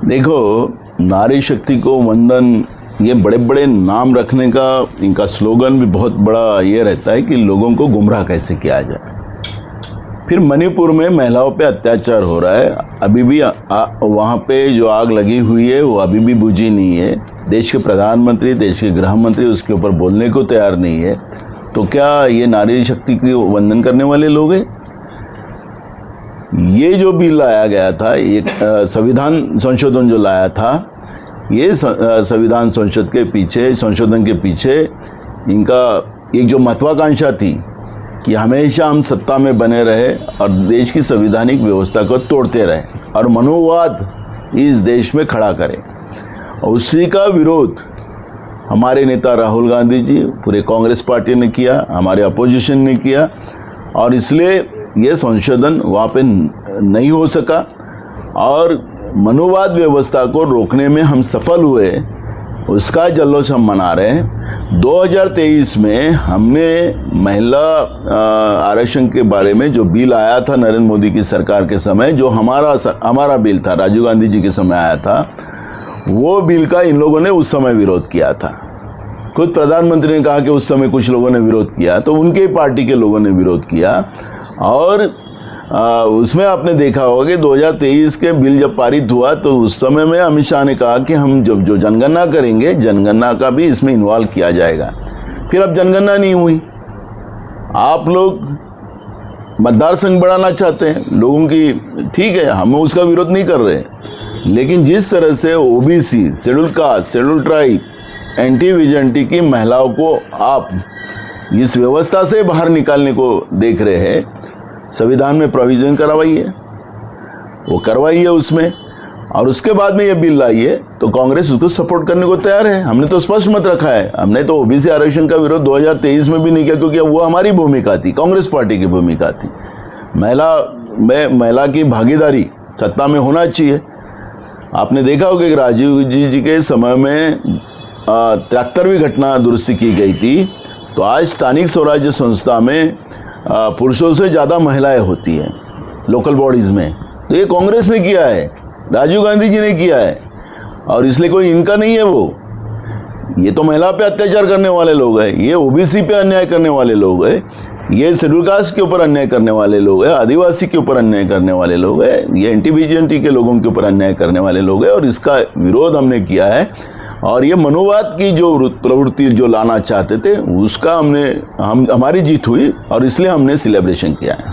देखो, नारी शक्ति को वंदन, ये बड़े बड़े नाम रखने का इनका स्लोगन भी बहुत बड़ा ये रहता है कि लोगों को गुमराह कैसे किया जाए। फिर मणिपुर में महिलाओं पे अत्याचार हो रहा है, अभी भी वहाँ पे जो आग लगी हुई है वो अभी भी बुझी नहीं है। देश के प्रधानमंत्री, देश के गृह मंत्री उसके ऊपर बोलने को तैयार नहीं है। तो क्या ये नारी शक्ति की वंदन करने वाले लोग हैं? ये जो बिल लाया गया था, एक संविधान संशोधन जो लाया था, ये संविधान संशोधन के पीछे इनका एक जो महत्वाकांक्षा थी कि हमेशा हम सत्ता में बने रहे और देश की संवैधानिक व्यवस्था को तोड़ते रहे और मनोवाद इस देश में खड़ा करें। और उसी का विरोध हमारे नेता राहुल गांधी जी, पूरे कांग्रेस पार्टी ने किया, हमारे अपोजिशन ने किया, और इसलिए ये संशोधन वहाँ पे नहीं हो सका और मनोवाद व्यवस्था को रोकने में हम सफल हुए। उसका जल्लोष हम मना रहे हैं। 2023 में हमने महिला आरक्षण के बारे में जो बिल आया था नरेंद्र मोदी की सरकार के समय, जो हमारा बिल था, राजीव गांधी जी के समय आया था, वो बिल का इन लोगों ने उस समय विरोध किया था। खुद प्रधानमंत्री ने कहा कि उस समय कुछ लोगों ने विरोध किया, तो उनके पार्टी के लोगों ने विरोध किया। और उसमें आपने देखा होगा कि 2023 के बिल जब पारित हुआ तो उस समय में अमित शाह ने कहा कि हम जो जनगणना करेंगे, जनगणना का भी इसमें इन्वॉल्व किया जाएगा। फिर अब जनगणना नहीं हुई। आप लोग मतदार संघ बढ़ाना चाहते हैं लोगों की, ठीक है, हम उसका विरोध नहीं कर रहे, लेकिन जिस तरह से OBC, schedule caste, schedule tribe, anti विजेंटी की महिलाओं को आप इस व्यवस्था से बाहर निकालने को देख रहे हैं, संविधान में प्रोविजन करवाइए, वो करवाइए उसमें, और उसके बाद में ये बिल लाइए, तो कांग्रेस उसको सपोर्ट करने को तैयार है। हमने तो स्पष्ट मत रखा है। हमने तो ओबीसी आरक्षण का विरोध 2023 में भी नहीं किया, क्योंकि वो हमारी भूमिका थी, कांग्रेस पार्टी की भूमिका थी। महिला की भागीदारी सत्ता में होना चाहिए। आपने देखा होगा कि राजीव जी के समय में 73वीं घटना दुरुस्ती की गई थी, तो आज स्थानिक स्वराज्य संस्था में पुरुषों से ज़्यादा महिलाएं होती हैं लोकल बॉडीज़ में। तो ये कांग्रेस ने किया है, राजीव गांधी जी ने किया है, और इसलिए कोई इनका नहीं है। वो ये तो महिला पे अत्याचार करने वाले लोग हैं, ये ओबीसी पे अन्याय करने वाले लोग हैं, ये शेड्यूल कास्ट के ऊपर अन्याय करने वाले लोग हैं, आदिवासी के ऊपर अन्याय करने वाले लोग हैं, ये एंटी विजेंटी के लोगों के ऊपर अन्याय करने वाले लोग हैं, और इसका विरोध हमने किया है। और ये मनोवाद की जो प्रवृत्ति जो लाना चाहते थे, उसका हमारी जीत हुई, और इसलिए हमने सेलिब्रेशन किया है।